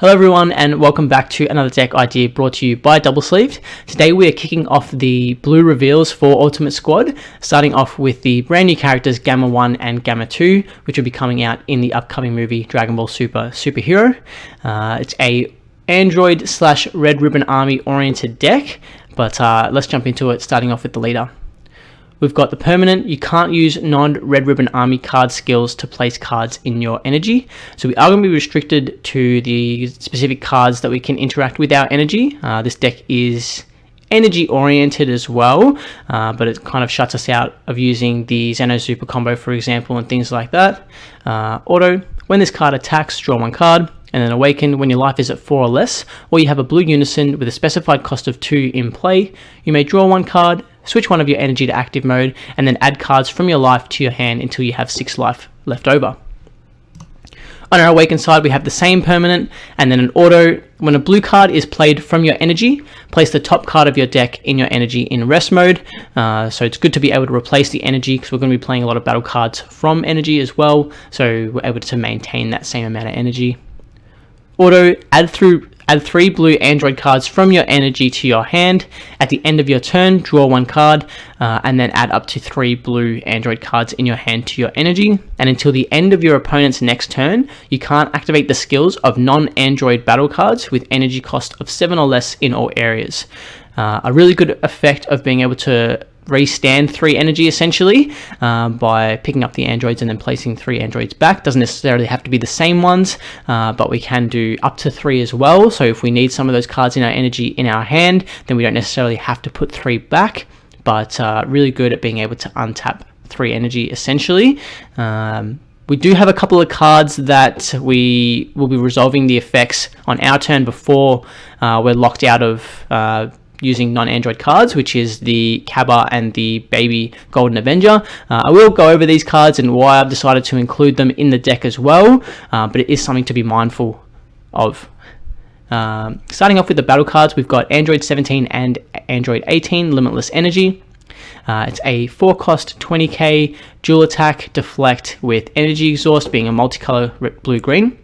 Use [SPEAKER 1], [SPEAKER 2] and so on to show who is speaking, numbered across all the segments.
[SPEAKER 1] Hello everyone and welcome back to another deck idea brought to you by Double Sleeved. Today we are kicking off the blue reveals for Ultimate Squad, starting off with the brand new characters Gamma 1 and Gamma 2, which will be coming out in the upcoming movie Dragon Ball Super Superhero. It's a Android / Red Ribbon Army oriented deck, but let's jump into it, starting off with the leader. We've got the permanent. You can't use non-Red Ribbon Army card skills to place cards in your energy. So we are going to be restricted to the specific cards that we can interact with our energy. This deck is energy oriented as well, but it kind of shuts us out of using the Xeno Super combo, for example, and things like that. Auto, when this card attacks, draw one card. And then awaken when your life is at 4 or less, or you have a blue Unison with a specified cost of 2 in play. You may draw one card, switch one of your energy to active mode, and then add cards from your life to your hand until you have 6 life left over. On our awaken side, we have the same permanent, and then an auto. When a blue card is played from your energy, place the top card of your deck in your energy in rest mode. So it's good to be able to replace the energy because we're going to be playing a lot of battle cards from energy as well, so we're able to maintain that same amount of energy. Auto, add 3 blue Android cards from your energy to your hand. At the end of your turn, draw one card, and then add up to 3 blue Android cards in your hand to your energy. And until the end of your opponent's next turn, you can't activate the skills of non-Android battle cards with energy cost of 7 or less in all areas. A really good effect of being able to restand 3 energy essentially by picking up the androids and then placing 3 androids back. Doesn't necessarily have to be the same ones, but we can do up to 3 as well. So if we need some of those cards in our energy in our hand, then we don't necessarily have to put 3 back, but really good at being able to untap 3 energy essentially. We do have a couple of cards that we will be resolving the effects on our turn before we're locked out of using non-Android cards, which is the Cabba and the Baby Golden Avenger. I will go over these cards and why I've decided to include them in the deck as well, but it is something to be mindful of. Starting off with the battle cards, we've got Android 17 and Android 18, Limitless Energy. It's a 4-cost 20k dual attack deflect with energy exhaust, being a multicolor blue-green.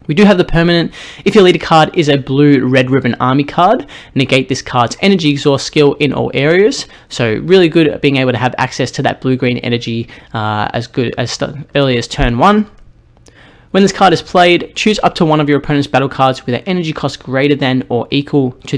[SPEAKER 1] We do have the permanent. If your leader card is a blue Red Ribbon Army card, negate this card's energy exhaust skill in all areas. So really good at being able to have access to that blue-green energy as early as turn 1. When this card is played, choose up to one of your opponent's battle cards with an energy cost greater than or equal to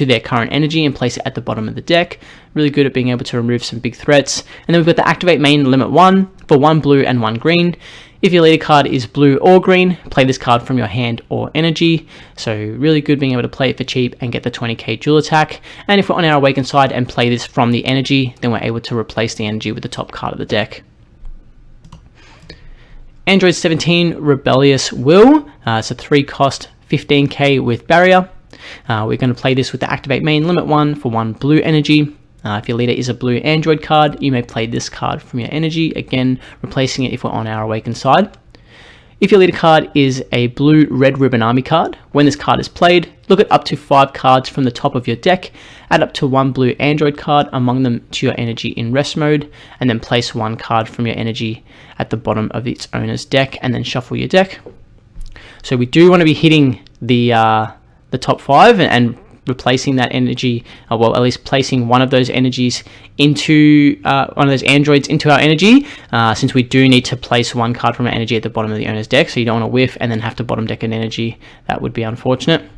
[SPEAKER 1] their current energy and place it at the bottom of the deck. Really good at being able to remove some big threats. And then we've got the activate main limit 1 for 1 blue and 1 green. If your leader card is blue or green, play this card from your hand or energy. So really good being able to play it for cheap and get the 20k dual attack. And if we're on our awaken side and play this from the energy, then we're able to replace the energy with the top card of the deck. Android 17 Rebellious Will. It's a 3-cost 15k with barrier. We're going to play this with the activate main limit 1 for 1 blue energy. If your leader is a blue Android card, you may play this card from your energy, again replacing it if we're on our awaken side. If your leader card is a blue Red Ribbon Army card, when this card is played, look at up to 5 cards from the top of your deck, add up to 1 blue Android card among them to your energy in rest mode, and then place 1 card from your energy at the bottom of its owner's deck, and then shuffle your deck. So we do want to be hitting the top 5 and replacing that energy, well, at least placing one of those energies into one of those androids into our energy, since we do need to place 1 card from our energy at the bottom of the owner's deck, so you don't want to whiff and then have to bottom deck an energy. That would be unfortunate.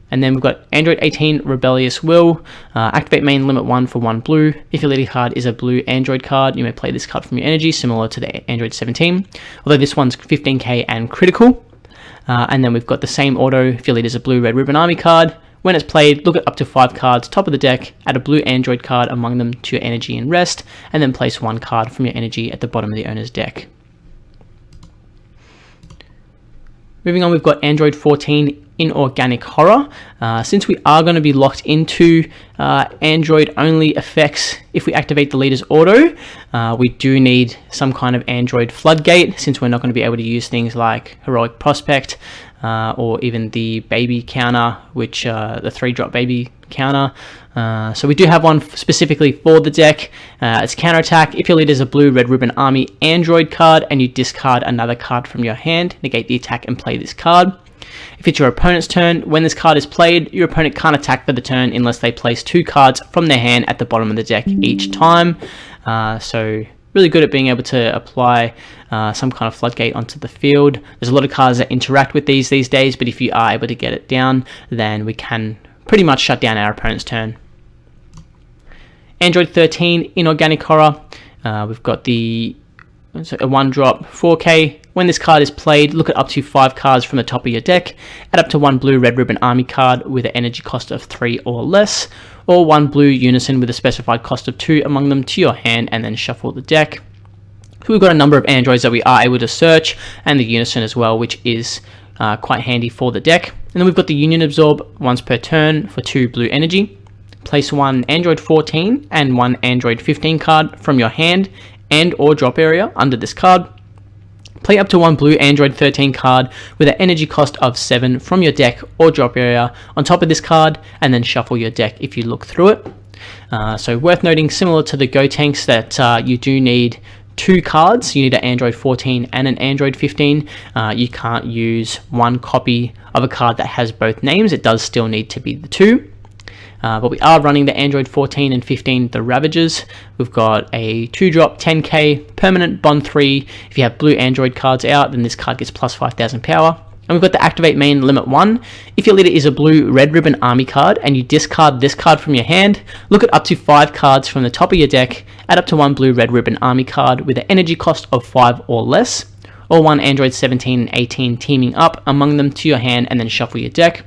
[SPEAKER 1] And then we've got Android 18 Rebellious Will. Activate main limit 1 for 1 blue. If your leader card is a blue Android card, you may play this card from your energy, similar to the Android 17, although this one's 15k and critical. And then we've got the same auto. If your leader is a blue Red Ribbon Army card, when it's played, look at up to 5 cards top of the deck, add a blue Android card among them to your energy and rest, and then place 1 card from your energy at the bottom of the owner's deck. Moving on, we've got Android 14 Inorganic Horror. Since we are going to be locked into Android only effects if we activate the leader's auto, we do need some kind of Android floodgate, since we're not going to be able to use things like Heroic Prospect or even the baby counter, which the 3-drop baby counter. So we do have one specifically for the deck. It's counterattack. If your leader is a blue Red Ribbon Army Android card and you discard another card from your hand, negate the attack and play this card. If it's your opponent's turn, when this card is played, your opponent can't attack for the turn unless they place 2 cards from their hand at the bottom of the deck each time. So really good at being able to apply some kind of floodgate onto the field. There's a lot of cards that interact with these days, but if you are able to get it down, then we can pretty much shut down our opponent's turn. Android 13, Inorganic Horror. We've got a 1-drop 4K. When this card is played, look at up to 5 cards from the top of your deck, add up to 1 blue Red Ribbon Army card with an energy cost of 3 or less, or 1 blue Unison with a specified cost of 2 among them to your hand, and then shuffle the deck. So we've got a number of androids that we are able to search, and the Unison as well, which is quite handy for the deck. And then we've got the Union Absorb once per turn for 2 blue energy. Place 1 Android 14 and 1 Android 15 card from your hand and or drop area under this card. Play up to 1 blue Android 13 card with an energy cost of 7 from your deck or drop area on top of this card, and then shuffle your deck if you look through it. So worth noting, similar to the Go Tanks, that you do need 2 cards. You need an Android 14 and an Android 15. You can't use 1 copy of a card that has both names. It does still need to be the 2. But we are running the Android 14 and 15, the Ravagers. We've got a 2-drop 10k permanent bond 3. If you have blue Android cards out, then this card gets plus 5,000 power. And we've got the Activate Main Limit 1. If your leader is a blue Red Ribbon Army card and you discard this card from your hand, look at up to 5 cards from the top of your deck, add up to 1 blue Red Ribbon Army card with an energy cost of 5 or less, or 1 Android 17 and 18 teaming up among them to your hand, and then shuffle your deck.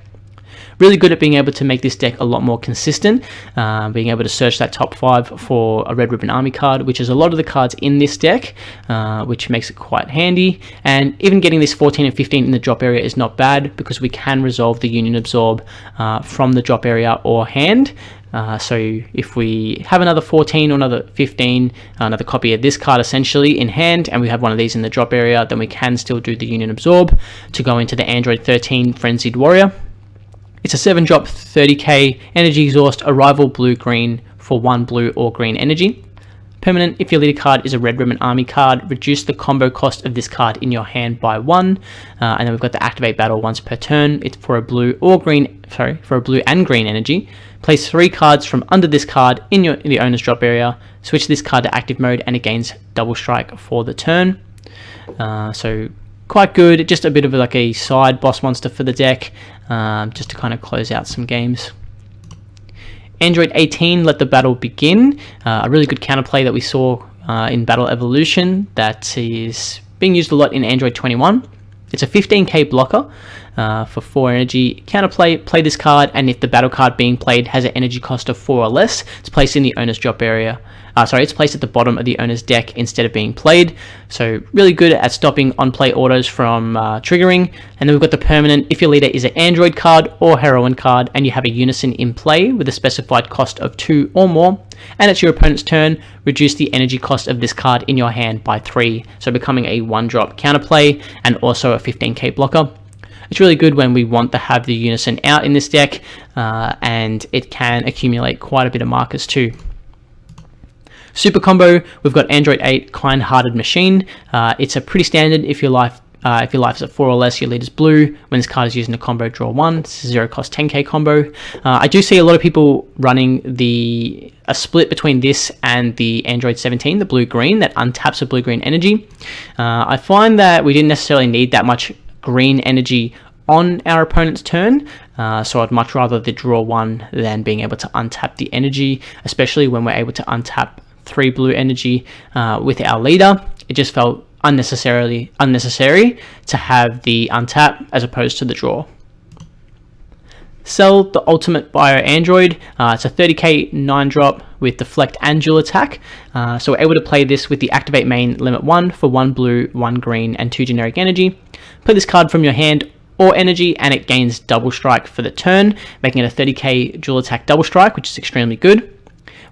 [SPEAKER 1] Really good at being able to make this deck a lot more consistent, being able to search that top 5 for a Red Ribbon Army card, which is a lot of the cards in this deck, which makes it quite handy. And even getting this 14 and 15 in the drop area is not bad, because we can resolve the Union Absorb from the drop area or hand. So if we have another 14 or another 15, another copy of this card essentially in hand, and we have one of these in the drop area, then we can still do the Union Absorb to go into the Android 13 Frenzied Warrior. It's a 7-drop 30k energy exhaust, arrival blue-green for 1 blue or green energy. Permanent, if your leader card is a Red Ribbon Army card, reduce the combo cost of this card in your hand by 1. And then we've got the Activate Battle once per turn. It's for a blue or green, for a blue and green energy. Place 3 cards from under this card in the owner's drop area. Switch this card to active mode and it gains double strike for the turn. So quite good, just a bit of like a side boss monster for the deck, just to kind of close out some games. Android 18, Let the Battle Begin, a really good counterplay that we saw in Battle Evolution that is being used a lot in Android 21. It's a 15k blocker for 4 energy. Counterplay, play this card, and if the battle card being played has an energy cost of 4 or less, it's placed in the owner's drop area. It's placed at the bottom of the owner's deck instead of being played. So really good at stopping on-play autos from triggering. And then we've got the permanent, if your leader is an Android card or Heroine card and you have a Unison in play with a specified cost of 2 or more, and it's your opponent's turn, reduce the energy cost of this card in your hand by 3. So becoming a 1-drop counterplay and also a 15k blocker. It's really good when we want to have the Unison out in this deck, and it can accumulate quite a bit of markers too. Super combo, we've got Android 8 Kind-Hearted Machine. It's a pretty standard if your life is at 4 or less, your leader's blue. When this card is used in a combo, draw 1. It's a 0 cost 10k combo. I do see a lot of people running a split between this and the Android 17, the blue-green, that untaps a blue-green energy. I find that we didn't necessarily need that much green energy on our opponent's turn, so I'd much rather the draw 1 than being able to untap the energy, especially when we're able to untap 3 blue energy with our leader. It just felt unnecessary to have the untap as opposed to the draw. Cell, the ultimate bio android. It's a 30k 9-drop with deflect and dual attack. So we're able to play this with the Activate Main Limit 1 for 1 blue, 1 green, and 2 generic energy. Play this card from your hand or energy, and it gains double strike for the turn, making it a 30k dual attack double strike, which is extremely good.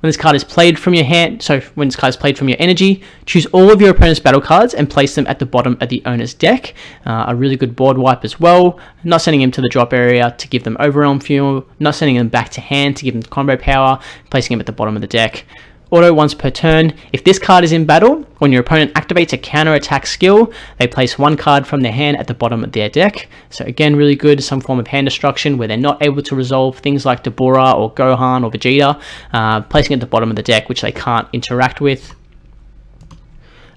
[SPEAKER 1] When this card is played from your hand, when this card is played from your energy, choose all of your opponent's battle cards and place them at the bottom of the owner's deck. A really good board wipe as well. Not sending him to the drop area to give them overwhelm fuel, not sending them back to hand to give them combo power, placing him at the bottom of the deck. auto once per turn. If this card is in battle, when your opponent activates a counter attack skill, they place one card from their hand at the bottom of their deck. So again, really good, some form of hand destruction where they're not able to resolve things like Deborah or Gohan or Vegeta, placing it at the bottom of the deck, which they can't interact with.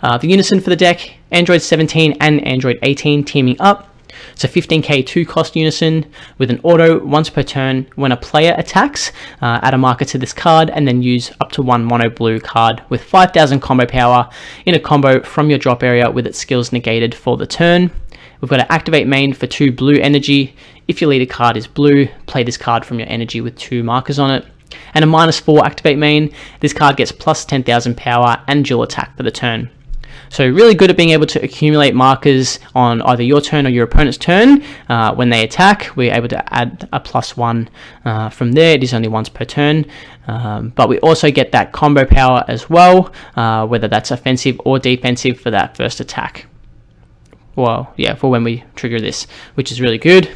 [SPEAKER 1] The Unison for the deck, Android 17 and Android 18 teaming up. It's a 15k 2-cost Unison with an auto once per turn. When a player attacks, add a marker to this card and then use up to one mono blue card with 5000 combo power in a combo from your drop area with its skills negated for the turn. We've got an activate main for 2 blue energy. If your leader card is blue, play this card from your energy with 2 markers on it. And a -4 activate main. This card gets plus 10,000 power and dual attack for the turn. So really good at being able to accumulate markers on either your turn or your opponent's turn. When they attack, we're able to add a +1 from there. It is only once per turn, but we also get that combo power as well, whether that's offensive or defensive for that first attack. Well, yeah, for when we trigger this, which is really good.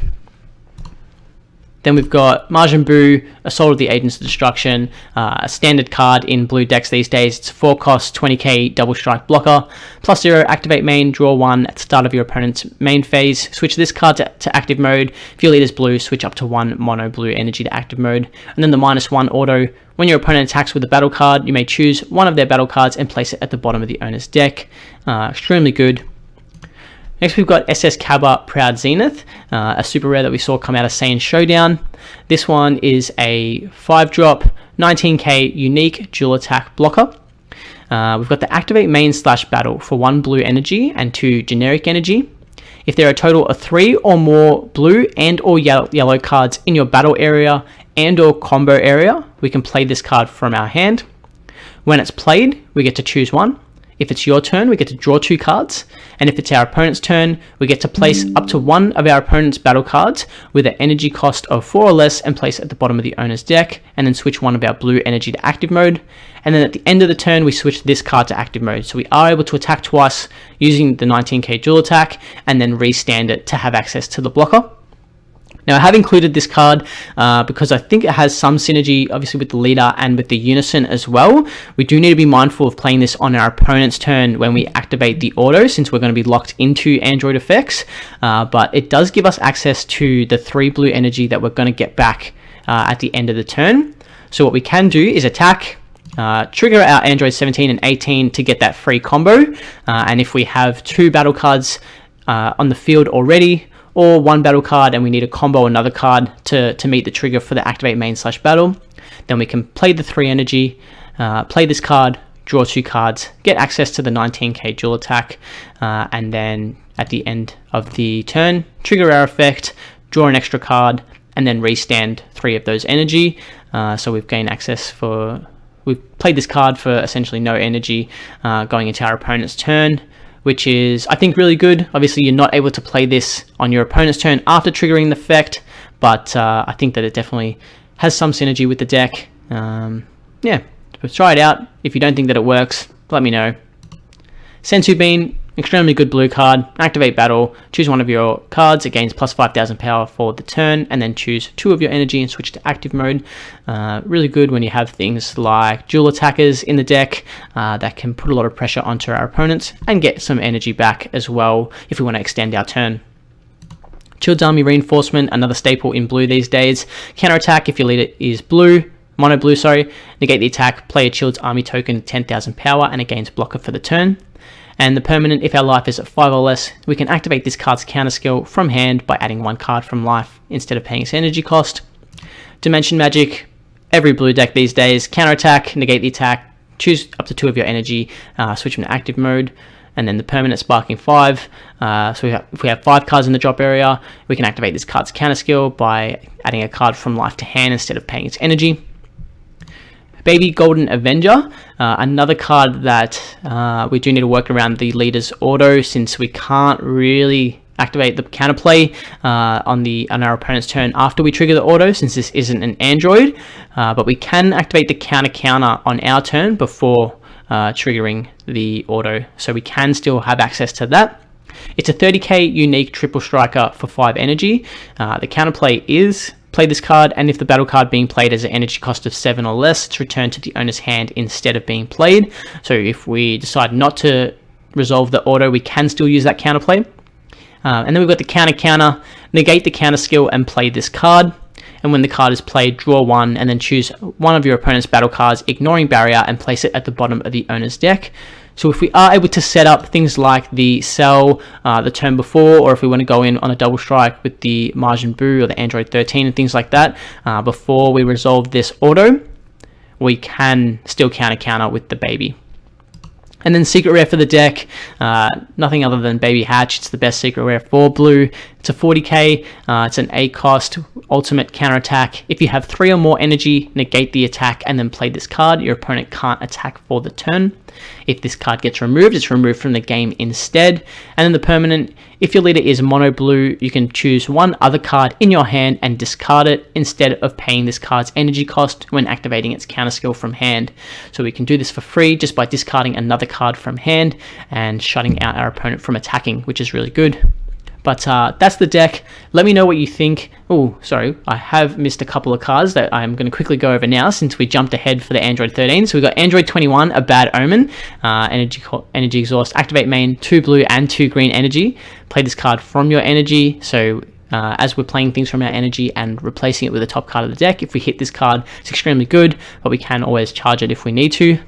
[SPEAKER 1] Then we've got Majin Buu, Assault of the Agents of Destruction, a standard card in blue decks these days. It's a 4-cost 20k double strike blocker. +0 activate main, draw 1 at the start of your opponent's main phase. Switch this card to active mode. If your leader's blue, switch up to 1 mono blue energy to active mode. And then the -1 auto. When your opponent attacks with a battle card, you may choose one of their battle cards and place it at the bottom of the owner's deck. Extremely good. Next we've got SS Cabba Proud Zenith, a super rare that we saw come out of Saiyan Showdown. This one is a 5-drop, 19k unique dual attack blocker. We've got the activate main / battle for 1 blue energy and 2 generic energy. If there are a total of 3 or more blue and or yellow cards in your battle area and or combo area, we can play this card from our hand. When it's played, we get to choose one. If it's your turn, we get to draw 2 cards. And if it's our opponent's turn, we get to place up to one of our opponent's battle cards with an energy cost of 4 or less and place it at the bottom of the owner's deck, and then switch one of our blue energy to active mode. And then at the end of the turn, we switch this card to active mode. So we are able to attack twice using the 19k dual attack and then restand it to have access to the blocker. Now I have included this card because I think it has some synergy obviously with the leader and with the Unison as well. We do need to be mindful of playing this on our opponent's turn when we activate the auto, since we're going to be locked into Android effects, but it does give us access to the 3 blue energy that we're going to get back at the end of the turn. So what we can do is attack, trigger our Android 17 and 18 to get that free combo, and if we have 2 battle cards on the field already, or 1 battle card and we need to combo another card to meet the trigger for the activate main / battle, then we can play the 3 energy, play this card, draw 2 cards, get access to the 19k dual attack, and then at the end of the turn, trigger our effect, draw an extra card, and then restand 3 of those energy. So we've gained access we've played this card for essentially no energy going into our opponent's turn, which is, I think, really good. Obviously, you're not able to play this on your opponent's turn after triggering the effect, but I think that it definitely has some synergy with the deck. Yeah, try it out. If you don't think that it works, let me know. Senzu Bean, extremely good blue card. Activate battle, choose one of your cards, it gains plus 5000 power for the turn, and then choose 2 of your energy and switch to active mode. Really good when you have things like dual attackers in the deck that can put a lot of pressure onto our opponents and get some energy back as well if we want to extend our turn. Child's Army Reinforcement, another staple in blue these days. Counter attack if your leader is mono blue, negate the attack, play a Child's Army token 10,000 power and it gains blocker for the turn. And the permanent, if our life is at 5 or less, we can activate this card's counter skill from hand by adding 1 card from life instead of paying its energy cost. Dimension Magic, every blue deck these days, counter attack, negate the attack, choose up to 2 of your energy, switch them to active mode. And then the permanent Sparking 5, so if we have 5 cards in the drop area, we can activate this card's counter skill by adding a card from life to hand instead of paying its energy. Baby Golden Avenger, another card that we do need to work around the leader's auto, since we can't really activate the counterplay on our opponent's turn after we trigger the auto, since this isn't an Android, but we can activate the counter on our turn before triggering the auto, so we can still have access to that. It's a 30k unique triple striker for 5 energy. The counterplay is play this card, and if the battle card being played has an energy cost of 7 or less, it's returned to the owner's hand instead of being played. So if we decide not to resolve the auto, we can still use that counterplay. And then we've got the counter, negate the counter skill and play this card. And when the card is played, draw one and then choose one of your opponent's battle cards, ignoring barrier, and place it at the bottom of the owner's deck. So if we are able to set up things like the sell the turn before, or if we want to go in on a double strike with the Majin Buu or the Android 13 and things like that, before we resolve this auto, we can still counter with the baby. And then secret rare for the deck, nothing other than Baby Hatch. It's the best secret rare for blue. It's a 40k, it's an 8 cost, ultimate counterattack. If you have 3 or more energy, negate the attack and then play this card. Your opponent can't attack for the turn. If this card gets removed, it's removed from the game instead. And then the permanent, if your leader is mono blue, you can choose one other card in your hand and discard it instead of paying this card's energy cost when activating its counter skill from hand. So we can do this for free just by discarding another card from hand and shutting out our opponent from attacking, which is really good. But that's the deck. Let me know what you think. Oh, sorry, I have missed a couple of cards that I'm going to quickly go over now since we jumped ahead for the Android 13. So we've got Android 21, a Bad Omen, energy exhaust, activate main, 2 blue and 2 green energy. Play this card from your energy. So as we're playing things from our energy and replacing it with the top card of the deck, if we hit this card, it's extremely good, but we can always charge it if we need to.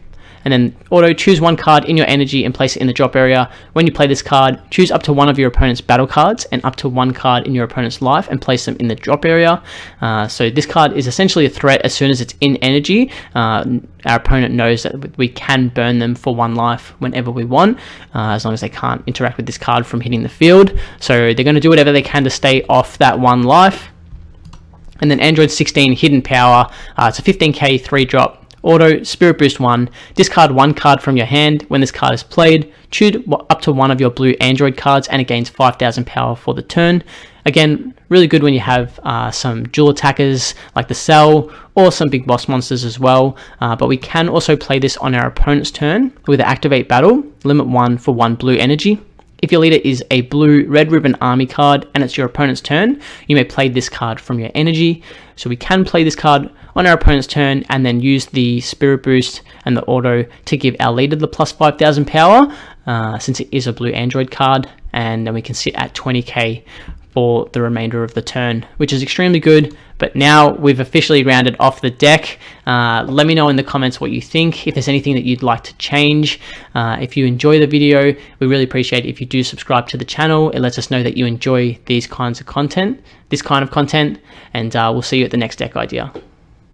[SPEAKER 1] And then auto, choose one card in your energy and place it in the drop area. When you play this card, choose up to one of your opponent's battle cards and up to one card in your opponent's life and place them in the drop area. So this card is essentially a threat as soon as it's in energy. Our opponent knows that we can burn them for 1 life whenever we want, as long as they can't interact with this card from hitting the field. So they're going to do whatever they can to stay off that 1 life. And then Android 16, Hidden Power. It's a 15k 3-drop. Auto, Spirit Boost 1, discard 1 card from your hand. When this card is played, choose up to one of your blue Android cards and it gains 5,000 power for the turn. Again, really good when you have some dual attackers like the Cell or some big boss monsters as well. But we can also play this on our opponent's turn with an Activate Battle, limit 1 for 1 blue energy. If your leader is a blue Red Ribbon Army card and it's your opponent's turn, you may play this card from your energy. So we can play this card on our opponent's turn and then use the Spirit Boost and the auto to give our leader the plus 5,000 power, since it is a blue Android card, and then we can sit at 20k for the remainder of the turn, which is extremely good. But now we've officially rounded off the deck. Let me know in the comments what you think, if there's anything that you'd like to change. If you enjoy the video, we really appreciate it if you do subscribe to the channel. It lets us know that you enjoy these kinds of content, and we'll see you at the next deck idea.